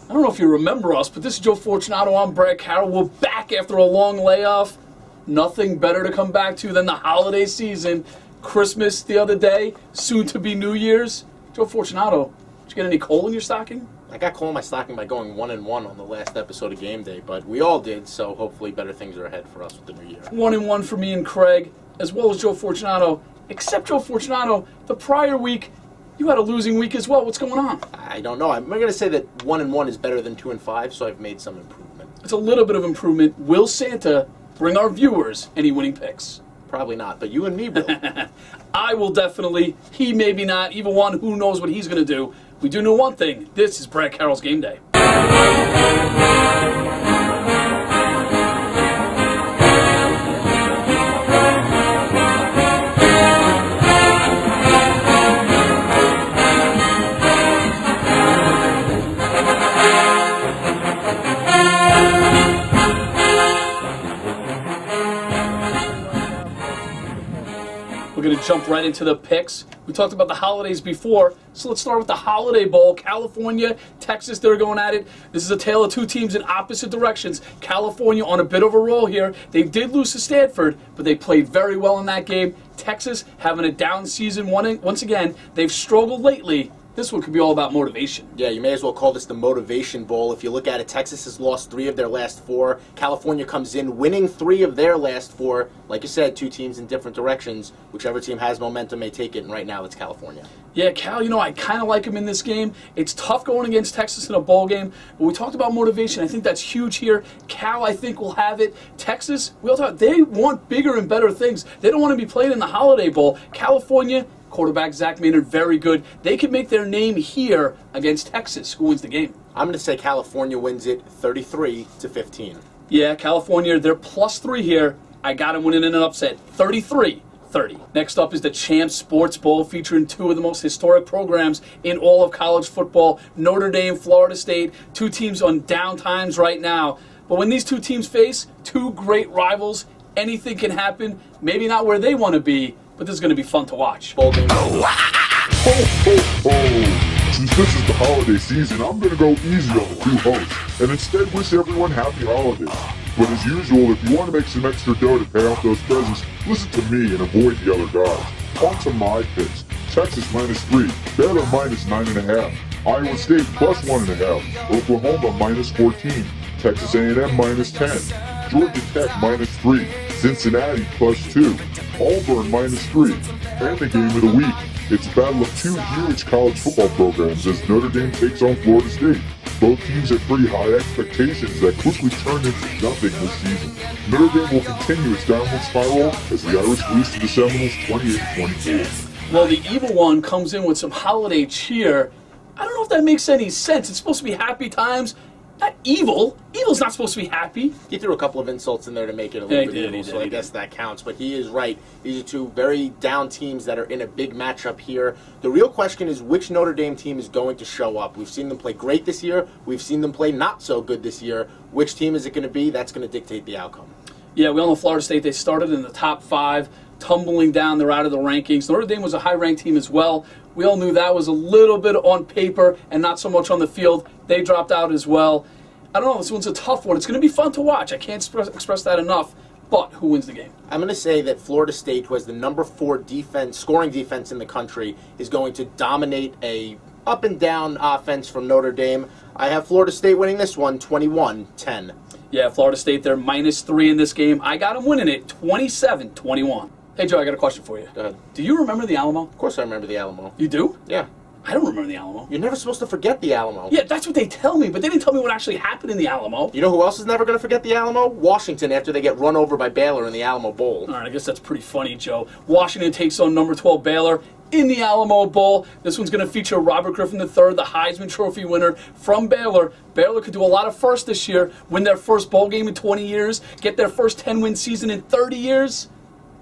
I don't know if you remember us, but this is Joe Fortunato. I'm Brad Carroll. We're back after a long layoff. Nothing better to come back to than the holiday season. Christmas the other day, soon to be New Year's. Joe Fortunato, did you get any coal in your stocking? I got coal in my stocking by going 1-1 on the last episode of Game Day, but we all did, so hopefully better things are ahead for us with the new year. 1-1 for me and Craig, as well as Joe Fortunato. Except Joe Fortunato, the prior week, you had a losing week as well. What's going on? I don't know. I'm going to say that 1-1 is better than 2-5, so I've made some improvement. It's a little bit of improvement. Will Santa bring our viewers any winning picks? Probably not, but you and me will. I will definitely. He maybe not. Even one, who knows what he's going to do. We do know one thing. This is Brad Carroll's Game Day. We're going to jump right into the picks. We talked about the holidays before, so let's start with the Holiday Bowl. California, Texas, they're going at it. This is a tale of two teams in opposite directions. California on a bit of a roll here. They did lose to Stanford, but they played very well in that game. Texas having a down season once again. They've struggled lately. This one could be all about motivation. Yeah, you may as well call this the Motivation Bowl. If you look at it, Texas has lost 3 of their last 4. California comes in winning 3 of their last 4. Like you said, 2 teams in different directions. Whichever team has momentum may take it, and right now it's California. Yeah, Cal, I kind of like him in this game. It's tough going against Texas in a bowl game, but we talked about motivation. I think that's huge here. Cal, I think, will have it. Texas, we all talk, they want bigger and better things. They don't want to be playing in the Holiday Bowl. California, quarterback Zach Maynard, very good. They can make their name here against Texas. Who wins the game? I'm going to say California wins it 33-15. Yeah, California, they're +3 here. I got them winning in an upset, 33-30. Next up is the Champs Sports Bowl, featuring 2 of the most historic programs in all of college football. Notre Dame, Florida State, 2 teams on down times right now. But when these 2 teams face 2 great rivals, anything can happen. Maybe not where they want to be, but this is going to be fun to watch. Bowl game. Ho, ho, ho! Since this is the holiday season, I'm going to go easy on the 2 hosts, and instead wish everyone happy holidays. But as usual, if you want to make some extra dough to pay off those presents, listen to me and avoid the other guys. On to my picks. Texas -3, Baylor -9.5, Iowa State +1.5, Oklahoma -14, Texas A&M -10, Georgia Tech -3, Cincinnati +2, Auburn -3, and the game of the week. It's a battle of 2 huge college football programs as Notre Dame takes on Florida State. Both teams have pretty high expectations that quickly turn into nothing this season. Notre Dame will continue its downward spiral as the Irish lose to the Seminoles 28-24. Well, the evil one comes in with some holiday cheer. I don't know if that makes any sense. It's supposed to be happy times. Not evil. Evil's not supposed to be happy. He threw a couple of insults in there to make it a little bit evil, so I guess that counts. But he is right. These are 2 very down teams that are in a big matchup here. The real question is which Notre Dame team is going to show up. We've seen them play great this year. We've seen them play not so good this year. Which team is it going to be? That's going to dictate the outcome. Yeah, we all know Florida State, they started in the top 5, tumbling down, they're out of the rankings. Notre Dame was a high-ranked team as well. We all knew that was a little bit on paper and not so much on the field. They dropped out as well. I don't know, this one's a tough one. It's going to be fun to watch. I can't express that enough. But who wins the game? I'm going to say that Florida State, who has the number 4 scoring defense in the country, is going to dominate a up-and-down offense from Notre Dame. I have Florida State winning this one 21-10. Yeah, Florida State, they're -3 in this game. I got them winning it 27-21. Hey, Joe, I got a question for you. Go ahead. Do you remember the Alamo? Of course I remember the Alamo. You do? Yeah. I don't remember the Alamo. You're never supposed to forget the Alamo. Yeah, that's what they tell me, but they didn't tell me what actually happened in the Alamo. You know who else is never going to forget the Alamo? Washington, after they get run over by Baylor in the Alamo Bowl. All right, I guess that's pretty funny, Joe. Washington takes on number 12 Baylor in the Alamo Bowl. This one's going to feature Robert Griffin III, the Heisman Trophy winner from Baylor. Baylor could do a lot of firsts this year, win their first bowl game in 20 years, get their first 10-win season in 30 years.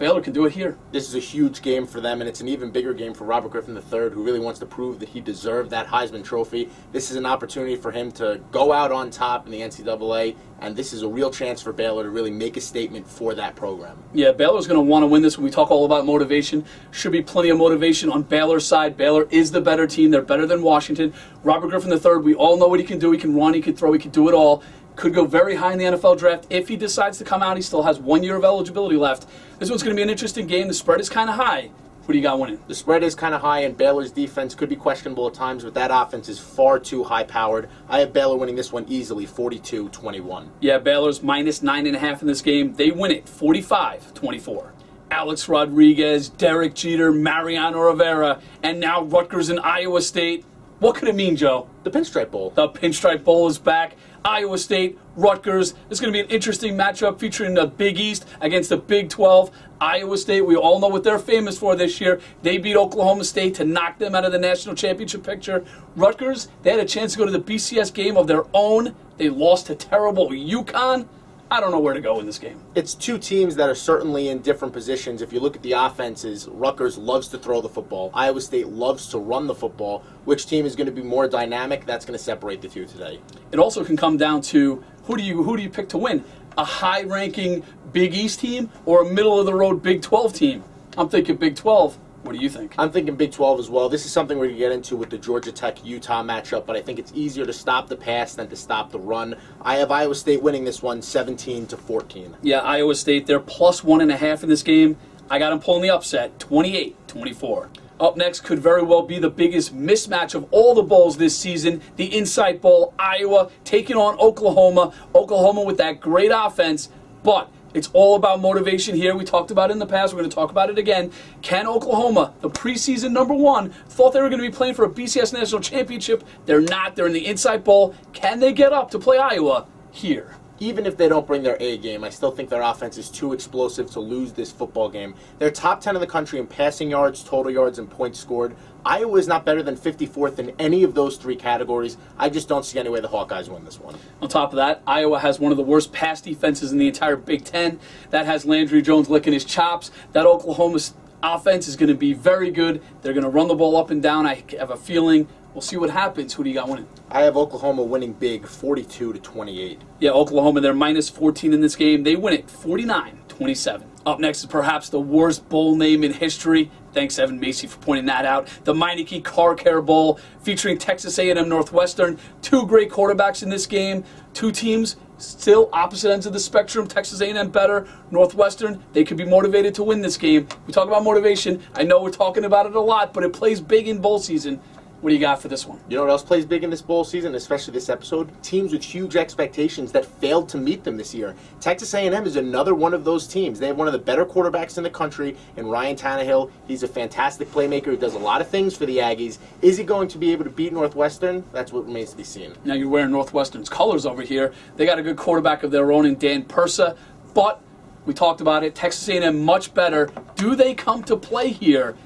Baylor can do it here. This is a huge game for them, and it's an even bigger game for Robert Griffin III, who really wants to prove that he deserved that Heisman Trophy. This is an opportunity for him to go out on top in the NCAA, and this is a real chance for Baylor to really make a statement for that program. Yeah, Baylor's going to want to win this. When we talk all about motivation, should be plenty of motivation on Baylor's side. Baylor is the better team. They're better than Washington. Robert Griffin III, we all know what he can do. He can run, he can throw, he can do it all. Could go very high in the NFL draft. If he decides to come out, he still has 1 year of eligibility left. This one's going to be an interesting game. The spread is kind of high. What do you got winning? The spread is kind of high, and Baylor's defense could be questionable at times, but that offense is far too high-powered. I have Baylor winning this one easily, 42-21. Yeah, Baylor's minus 9.5 in this game. They win it, 45-24. Alex Rodriguez, Derek Jeter, Mariano Rivera, and now Rutgers and Iowa State. What could it mean, Joe? The Pinstripe Bowl. The Pinstripe Bowl is back. Iowa State, Rutgers. This is going to be an interesting matchup featuring the Big East against the Big 12. Iowa State, we all know what they're famous for this year. They beat Oklahoma State to knock them out of the national championship picture. Rutgers, they had a chance to go to the BCS game of their own. They lost to terrible UConn. I don't know where to go in this game. It's two teams that are certainly in different positions. If you look at the offenses, Rutgers loves to throw the football. Iowa State loves to run the football. Which team is going to be more dynamic? That's going to separate the two today. It also can come down to who do you pick to win? A high-ranking Big East team or a middle-of-the-road Big 12 team? I'm thinking Big 12. What do you think? I'm thinking Big 12 as well. This is something we're going to get into with the Georgia Tech-Utah matchup, but I think it's easier to stop the pass than to stop the run. I have Iowa State winning this one 17-14. Yeah, Iowa State, they're plus 1.5 in this game. I got them pulling the upset, 28-24. Up next could very well be the biggest mismatch of all the bowls this season, the Insight Bowl. Iowa taking on Oklahoma. Oklahoma with that great offense, but it's all about motivation here. We talked about it in the past. We're going to talk about it again. Can Oklahoma, the preseason #1, thought they were going to be playing for a BCS National Championship? They're not. They're in the Insight Bowl. Can they get up to play Iowa here? Even if they don't bring their A game, I still think their offense is too explosive to lose this football game. They're top 10 in the country in passing yards, total yards, and points scored. Iowa is not better than 54th in any of those three categories. I just don't see any way the Hawkeyes win this one. On top of that, Iowa has one of the worst pass defenses in the entire Big Ten. That has Landry Jones licking his chops. That Oklahoma offense is going to be very good. They're going to run the ball up and down. I have a feeling. We'll see what happens. Who do you got winning? I have Oklahoma winning big, 42-28. Yeah, Oklahoma, they're minus 14 in this game. They win it, 49-27. Up next is perhaps the worst bowl name in history. Thanks, Evan Macy, for pointing that out. The Meineke Car Care Bowl, featuring Texas A&M Northwestern. Two great quarterbacks in this game. Two teams still opposite ends of the spectrum. Texas A&M better. Northwestern, they could be motivated to win this game. We talk about motivation. I know we're talking about it a lot, but it plays big in bowl season. What do you got for this one? You know what else plays big in this bowl season, especially this episode? Teams with huge expectations that failed to meet them this year. Texas A&M is another one of those teams. They have one of the better quarterbacks in the country in Ryan Tannehill. He's a fantastic playmaker who does a lot of things for the Aggies. Is he going to be able to beat Northwestern? That's what remains to be seen. Now you're wearing Northwestern's colors over here. They got a good quarterback of their own in Dan Persa, but we talked about it. Texas A&M much better. Do they come to play here?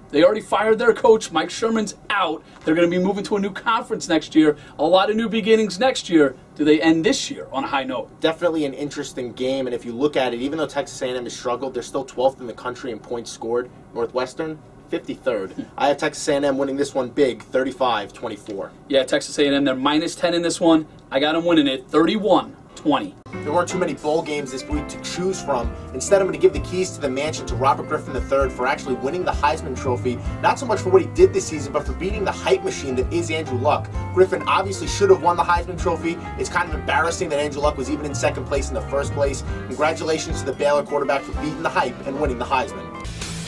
They already fired their coach. Mike Sherman's out. They're going to be moving to a new conference next year. A lot of new beginnings next year. Do they end this year on a high note? Definitely an interesting game, and if you look at it, even though Texas A&M has struggled, they're still 12th in the country in points scored. Northwestern, 53rd. I have Texas A&M winning this one big, 35-24. Yeah, Texas A&M, they're minus 10 in this one. I got them winning it, 31-20. There weren't too many bowl games this week to choose from. Instead, I'm going to give the keys to the mansion to Robert Griffin III for actually winning the Heisman Trophy, not so much for what he did this season, but for beating the hype machine that is Andrew Luck. Griffin obviously should have won the Heisman Trophy. It's kind of embarrassing that Andrew Luck was even in second place in the first place. Congratulations to the Baylor quarterback for beating the hype and winning the Heisman.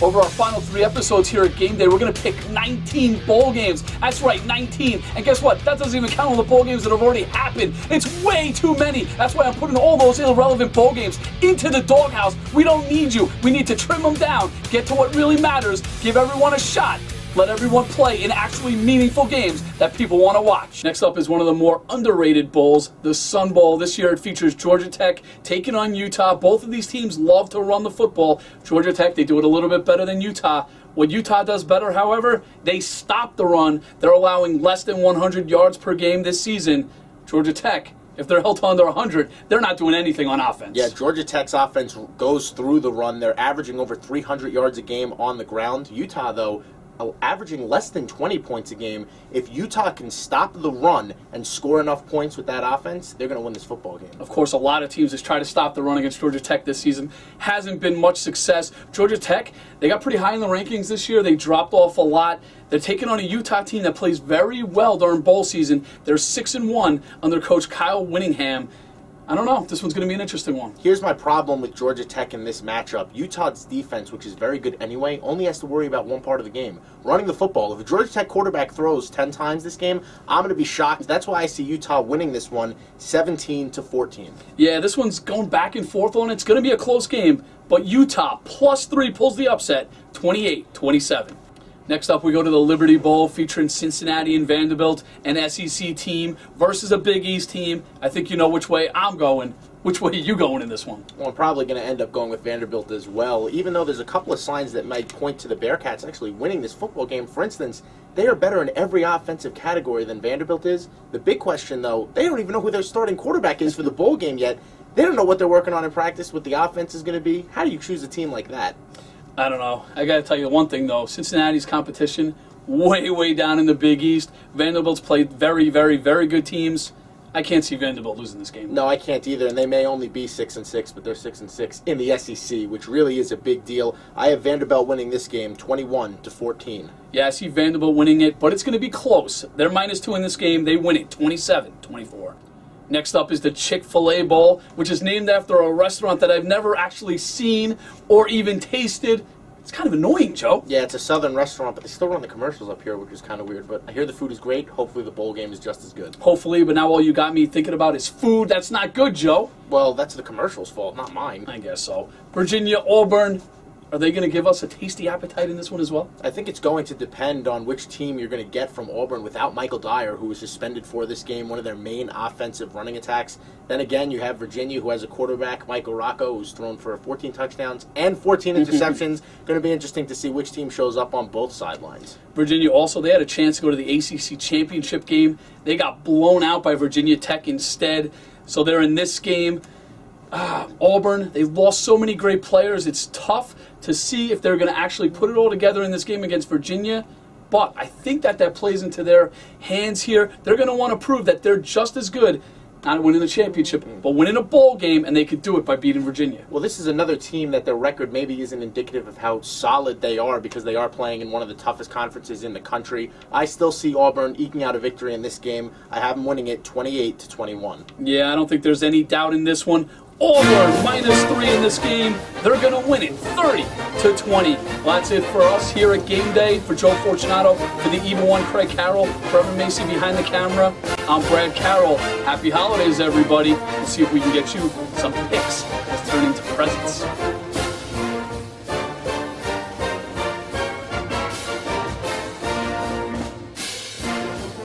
Over our final 3 episodes here at Game Day, we're going to pick 19 bowl games. That's right, 19. And guess what? That doesn't even count all the bowl games that have already happened. It's way too many. That's why I'm putting all those irrelevant bowl games into the doghouse. We don't need you. We need to trim them down, get to what really matters, give everyone a shot. Let everyone play in actually meaningful games that people want to watch. Next up is one of the more underrated bowls, the Sun Bowl. This year it features Georgia Tech taking on Utah. Both of these teams love to run the football. Georgia Tech, they do it a little bit better than Utah. What Utah does better, however, they stop the run. They're allowing less than 100 yards per game this season. Georgia Tech, If they're held to under 100, they're not doing anything on offense. Yeah, Georgia Tech's offense goes through the run. They're averaging over 300 yards a game on the ground. Utah, though, averaging less than 20 points a game. If Utah can stop the run and score enough points with that offense, they're going to win this football game. Of course, a lot of teams have tried to stop the run against Georgia Tech this season. Hasn't been much success. Georgia Tech, they got pretty high in the rankings this year. They dropped off a lot. They're taking on a Utah team that plays very well during bowl season. They're 6-1 under coach Kyle Whittingham. I don't know. This one's going to be an interesting one. Here's my problem with Georgia Tech in this matchup. Utah's defense, which is very good anyway, only has to worry about one part of the game, running the football. If a Georgia Tech quarterback throws 10 times this game, I'm going to be shocked. That's why I see Utah winning this one 17-14. Yeah, this one's going back and forth on it. It's going to be a close game, but Utah +3 pulls the upset 28-27. Next up, we go to the Liberty Bowl featuring Cincinnati and Vanderbilt, an SEC team versus a Big East team. I think you know which way I'm going. Which way are you going in this one? Well, I'm probably going to end up going with Vanderbilt as well, even though there's a couple of signs that might point to the Bearcats actually winning this football game. For instance, they are better in every offensive category than Vanderbilt is. The big question, though, they don't even know who their starting quarterback is for the bowl game yet. They don't know what they're working on in practice, what the offense is going to be. How do you choose a team like that? I don't know. I got to tell you one thing, though. Cincinnati's competition, way down in the Big East. Vanderbilt's played very good teams. I can't see Vanderbilt losing this game. No, I can't either, and they may only be 6-6, but they're 6-6 in the SEC, which really is a big deal. I have Vanderbilt winning this game 21-14. Yeah, I see Vanderbilt winning it, but it's going to be close. They're -2 in this game. They win it 27-24. Next up is the Chick-fil-A Bowl, which is named after a restaurant that I've never actually seen or even tasted. It's kind of annoying, Joe. Yeah, it's a southern restaurant, but they still run the commercials up here, which is kind of weird. But I hear the food is great. Hopefully the bowl game is just as good. Hopefully, but now all you got me thinking about is food. That's not good, Joe. Well, that's the commercial's fault, not mine. I guess so. Virginia, Auburn. Are they going to give us a tasty appetite in this one as well? I think it's going to depend on which team you're going to get from Auburn without Michael Dyer, who was suspended for this game, one of their main offensive running attacks. Then again, you have Virginia, who has a quarterback, Michael Rocco, who's thrown for 14 touchdowns and 14 interceptions. Going to be interesting to see which team shows up on both sidelines. Virginia also, they had a chance to go to the ACC championship game. They got blown out by Virginia Tech instead, so they're in this game. Auburn, they've lost so many great players. It's tough to see if they're going to actually put it all together in this game against Virginia. But I think that plays into their hands here. They're going to want to prove that they're just as good, not winning the championship, but winning a bowl game, and they could do it by beating Virginia. Well, this is another team that their record maybe isn't indicative of how solid they are because they are playing in one of the toughest conferences in the country. I still see Auburn eking out a victory in this game. I have them winning it 28-21. Yeah, I don't think there's any doubt in this one. Auburn -3 in this game. They're going to win it 30-20. Well, that's it for us here at Game Day. For Joe Fortunato, for the Evil One, Craig Carroll, for Evan Macy behind the camera, I'm Brad Carroll. Happy holidays, everybody. We'll see if we can get you some picks.